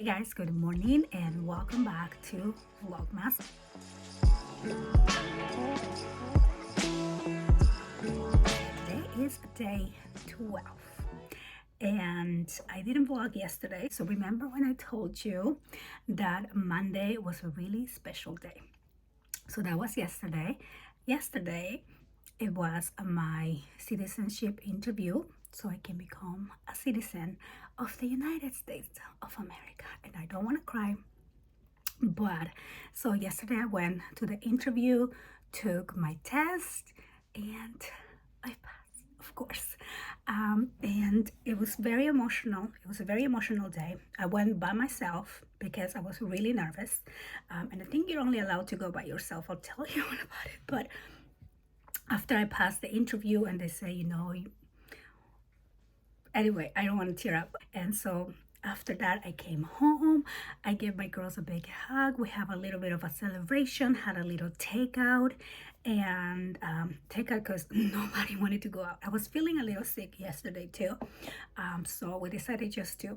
Hey guys, good morning and welcome back to Vlogmas. Today is day 12 and I didn't vlog yesterday. So remember when I told you that Monday was a really special day? So that was yesterday. Yesterday it was my citizenship interview so I can become a citizen of the United States of America. And I don't want to cry, but so yesterday I went to the interview, took my test, and I passed, of course. And it was very emotional. It was a very emotional day. I went by myself because I was really nervous. And I think you're only allowed to go by yourself. I'll tell you all about it. But after I passed the interview and they say, anyway, I don't want to tear up. And so after that, I came home. I gave my girls a big hug. We have a little bit of a celebration, had a little takeout, and takeout because nobody wanted to go out. I was feeling a little sick yesterday too. So we decided just to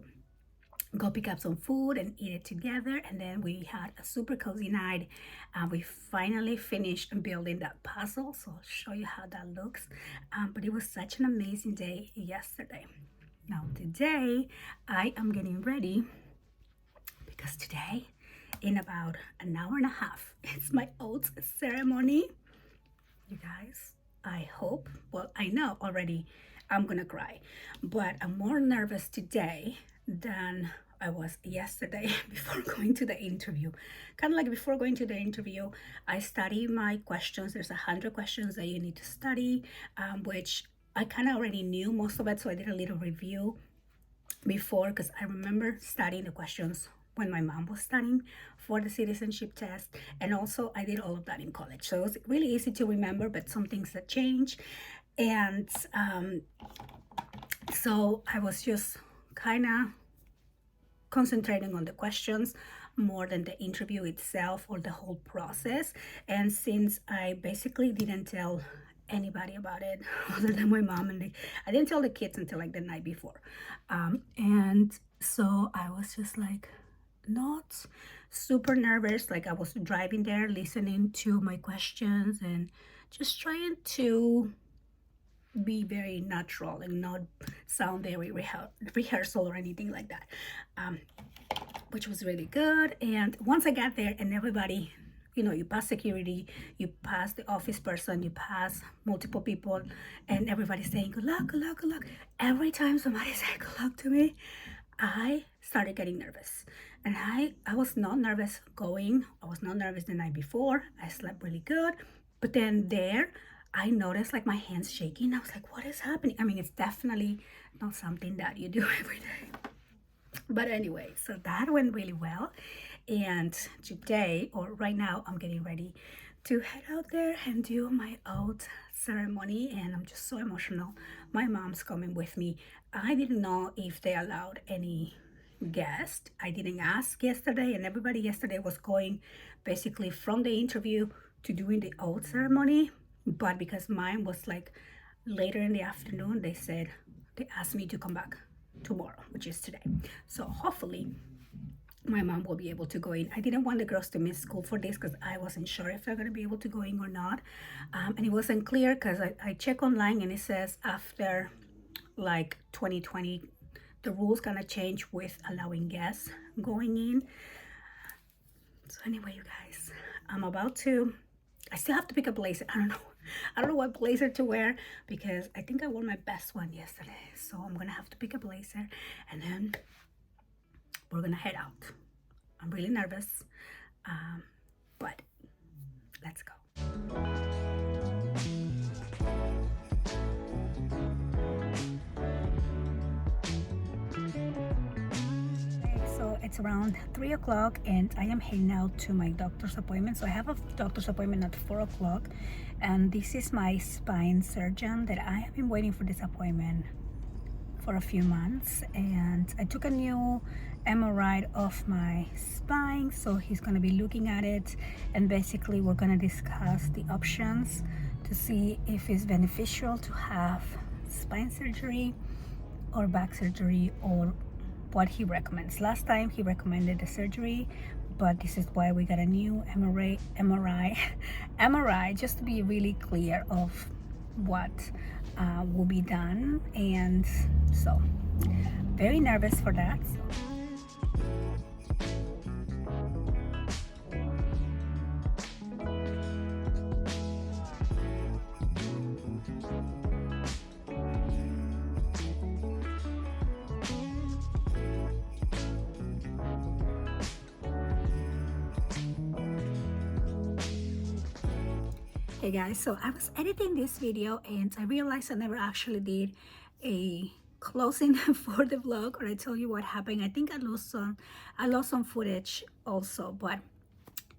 go pick up some food and eat it together, and then we had a super cozy night. We finally finished building that puzzle, so I'll show you how that looks. But it was such an amazing day yesterday. Now today I am getting ready because today in about an hour and a half it's my oath ceremony. You guys, I hope, well, I know already I'm gonna cry, but I'm more nervous today than I was yesterday before going to the interview. Kind of like before going to the interview, I study my questions. There's 100 questions that you need to study, which I kind of already knew most of it, so I did a little review before because I remember studying the questions when my mom was studying for the citizenship test, and also I did all of that in college, so it was really easy to remember, but some things that change. And so I was just kind of concentrating on the questions more than the interview itself or the whole process. And since I basically didn't tell anybody about it other than my mom, and I didn't tell the kids until like the night before, and so I was just like not super nervous. Like I was driving there listening to my questions and just trying to be very natural and not sound very rehearsal or anything like that, which was really good. And once I got there and everybody, you pass security, you pass the office person, you pass multiple people, and everybody's saying good luck, good luck, good luck. Every time somebody said good luck to me, I started getting nervous. And I was not nervous going. I was not nervous the night before. I slept really good. But then there, I noticed like my hands shaking. I was like, what is happening? I mean, it's definitely not something that you do every day. But anyway, so that went really well. And today, or right now, I'm getting ready to head out there and do my oath ceremony. And I'm just so emotional. My mom's coming with me. I didn't know if they allowed any guest. I didn't ask yesterday, and everybody yesterday was going basically from the interview to doing the oath ceremony. But because mine was like later in the afternoon, they asked me to come back tomorrow, which is today. So hopefully my mom will be able to go in. I didn't want the girls to miss school for this because I wasn't sure if they're going to be able to go in or not. And it wasn't clear because I check online and it says after like 2020, the rules gonna change with allowing guests going in. So anyway, you guys, I still have to pick a blazer. I don't know what blazer to wear because I think I wore my best one yesterday. So I'm gonna have to pick a blazer and then we're gonna head out. I'm really nervous, but let's go. So it's around 3 o'clock and I am heading out to my doctor's appointment. So I have a doctor's appointment at 4 o'clock, and this is my spine surgeon that I have been waiting for this appointment for a few months. And I took a new MRI of my spine, so he's going to be looking at it, and basically we're going to discuss the options to see if it's beneficial to have spine surgery or back surgery or what he recommends. Last time he recommended the surgery, but this is why we got a new MRI just to be really clear of what will be done. And so very nervous for that. Hey guys, so I was editing this video and I realized I never actually did a closing for the vlog, or I tell you what happened. I think I lost some footage also, but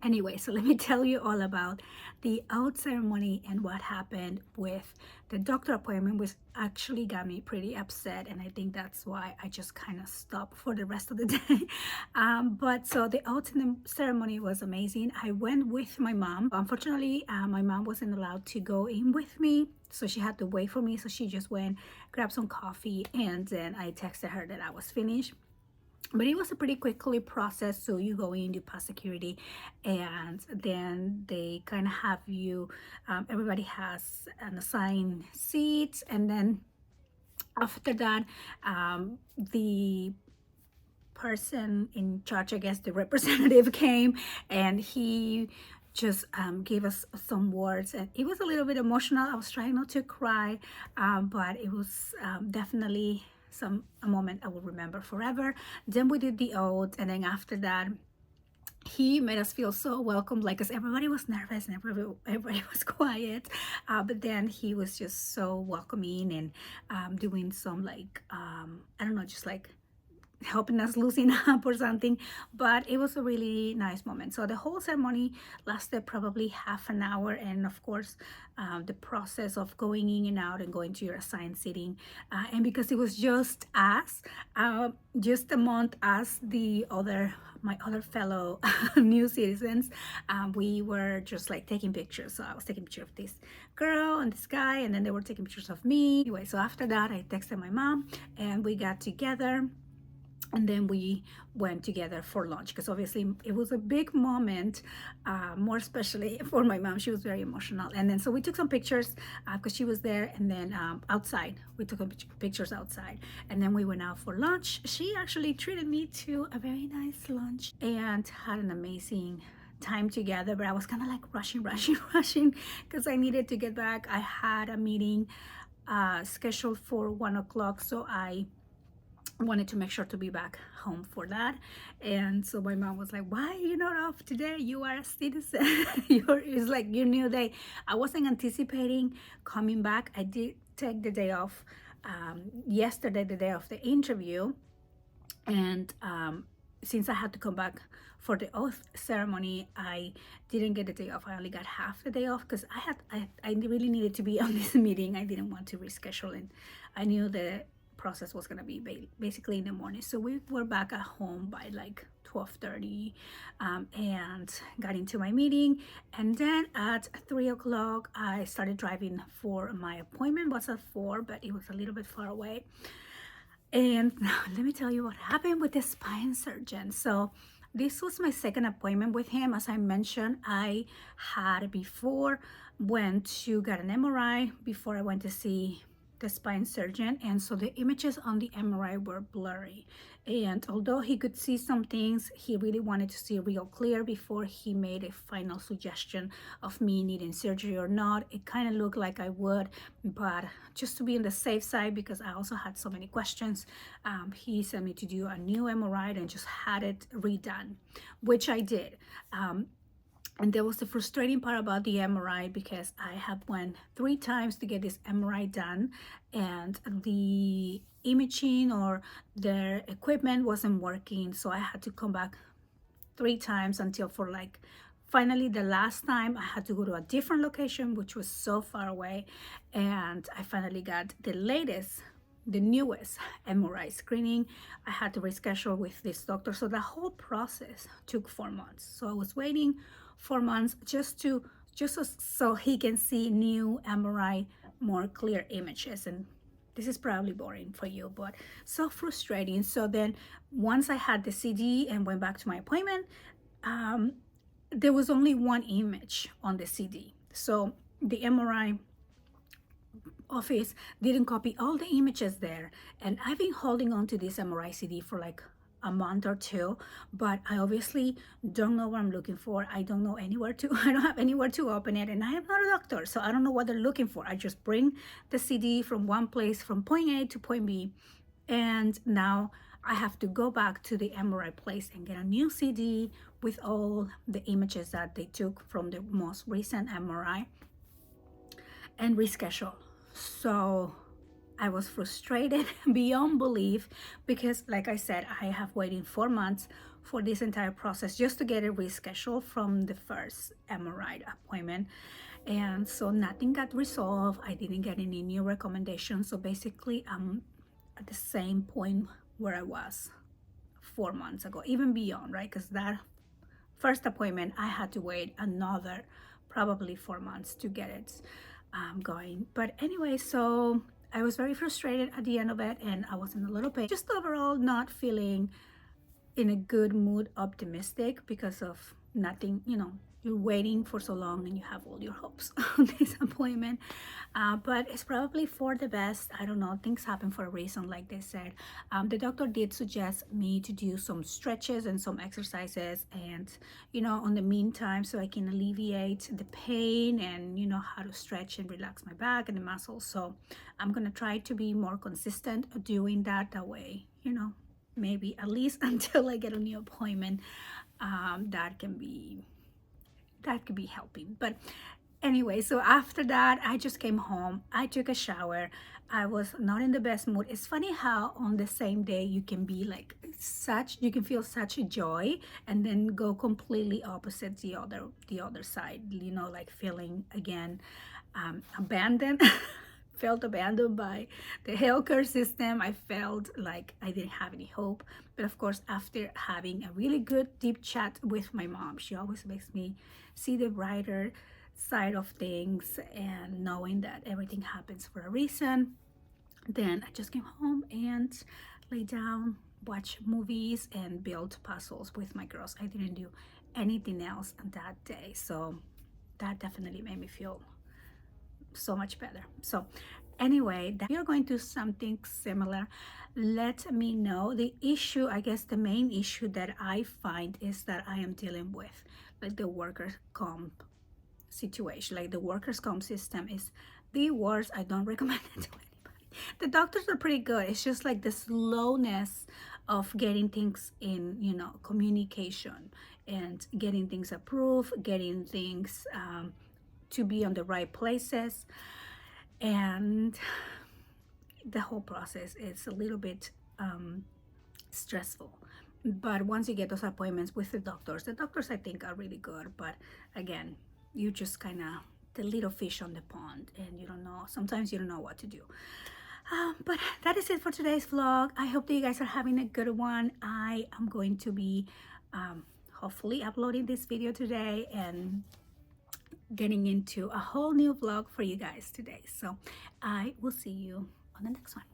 anyway, so let me tell you all about the oath ceremony and what happened with the doctor appointment, which actually got me pretty upset, and I think that's why I just kind of stopped for the rest of the day. But so the oath ceremony was amazing. I went with my mom. Unfortunately, my mom wasn't allowed to go in with me, so she had to wait for me. So she just went, grabbed some coffee, and then I texted her that I was finished. But it was a pretty quickly process. So you go in, you pass security, and then they kind of have you, everybody has an assigned seat, and then after that, the person in charge, I guess the representative, came and he just gave us some words, and it was a little bit emotional. I was trying not to cry, but it was definitely a moment I will remember forever. Then we did the oath, and then after that he made us feel so welcome, like, because everybody was nervous and everybody was quiet, but then he was just so welcoming and doing some, like, I don't know, just like helping us loosen up or something. But it was a really nice moment. So the whole ceremony lasted probably half an hour, and of course the process of going in and out and going to your assigned seating, and because it was just us, just among us, my other fellow new citizens, we were just like taking pictures. So I was taking pictures of this girl and this guy, and then they were taking pictures of me. Anyway, so after that I texted my mom and we got together, and then we went together for lunch, because obviously it was a big moment, more especially for my mom. She was very emotional. And then so we took some pictures because she was there, and then outside we took pictures outside, and then we went out for lunch. She actually treated me to a very nice lunch and had an amazing time together, but I was kind of like rushing because I needed to get back. I had a meeting scheduled for 1 o'clock, so I wanted to make sure to be back home for that. And so my mom was like, why are you not off today? You are a citizen. It's like your new day. I wasn't anticipating coming back. I did take the day off yesterday, the day of the interview, and since I had to come back for the oath ceremony, I didn't get the day off. I only got half the day off because I really needed to be on this meeting. I didn't want to reschedule, and I knew the process was going to be basically in the morning. So we were back at home by like 12:30, and got into my meeting, and then at 3 o'clock I started driving for my appointment. Was at 4, but it was a little bit far away. And let me tell you what happened with the spine surgeon. So this was my second appointment with him. As I mentioned, I had before went to get an MRI before I went to see the spine surgeon, and so the images on the MRI were blurry, and although he could see some things, he really wanted to see real clear before he made a final suggestion of me needing surgery or not. It kind of looked like I would, but just to be on the safe side, because I also had so many questions, he sent me to do a new MRI and just had it redone, which I did. And there was the frustrating part about the MRI, because I have went 3 times to get this MRI done, and the imaging or their equipment wasn't working. So I had to come back 3 times until for like finally the last time I had to go to a different location, which was so far away. And I finally got the newest MRI screening. I had to reschedule with this doctor. So the whole process took 4 months. So I was waiting 4 months just so he can see new MRI, more clear images. And This is probably boring for you, but so frustrating. So then once I had the CD and went back to my appointment, there was only one image on the CD. So the MRI office didn't copy all the images there. And I've been holding on to this MRI CD for like a month or two, but I obviously don't know what I'm looking for. I don't know anywhere to, I don't have anywhere to open it, and I am not a doctor, so I don't know what they're looking for. I just bring the CD from one place, from point A to point B, and now I have to go back to the MRI place and get a new CD with all the images that they took from the most recent MRI and reschedule. So I was frustrated beyond belief because, like I said, I have waited 4 months for this entire process just to get it rescheduled from the first MRI appointment. And so nothing got resolved. I didn't get any new recommendations. So basically, I'm at the same point where I was 4 months ago, even beyond, right? Because that first appointment, I had to wait another probably 4 months to get it going. But anyway, so I was very frustrated at the end of it, and I was in a little pain. Just overall not feeling in a good mood, optimistic, because of nothing, you know, you're waiting for so long and you have all your hopes on this appointment. But it's probably for the best. I don't know, things happen for a reason, like they said. The doctor did suggest me to do some stretches and some exercises, and you know, on the meantime, so I can alleviate the pain, and you know, how to stretch and relax my back and the muscles. So I'm gonna try to be more consistent doing that way, you know, maybe at least until I get a new appointment. That could be helping. But anyway, so after that, I just came home, I took a shower. I was not in the best mood. It's funny how on the same day you can be like you can feel such a joy, and then go completely opposite the other side, you know, like feeling again abandoned. Felt abandoned by the healthcare system. I felt like I didn't have any hope. But of course, after having a really good deep chat with my mom, she always makes me see the brighter side of things, and knowing that everything happens for a reason. Then I just came home and lay down, watch movies, and build puzzles with my girls. I didn't do anything else that day, so that definitely made me feel so much better. So anyway, that you're going to something similar, let me know. The issue, I guess the main issue that I find is that I am dealing with like the workers' comp situation. Like the workers' comp system is the worst. I don't recommend it to anybody. The doctors are pretty good. It's just like the slowness of getting things in, you know, communication, and getting things approved, getting things to be on the right places, and the whole process is a little bit stressful. But once you get those appointments with the doctors I think are really good. But again, you just kind of the little fish on the pond, and you don't know, sometimes you don't know what to do. But that is it for today's vlog. I hope that you guys are having a good one. I am going to be hopefully uploading this video today and getting into a whole new vlog for you guys today. So I will see you on the next one.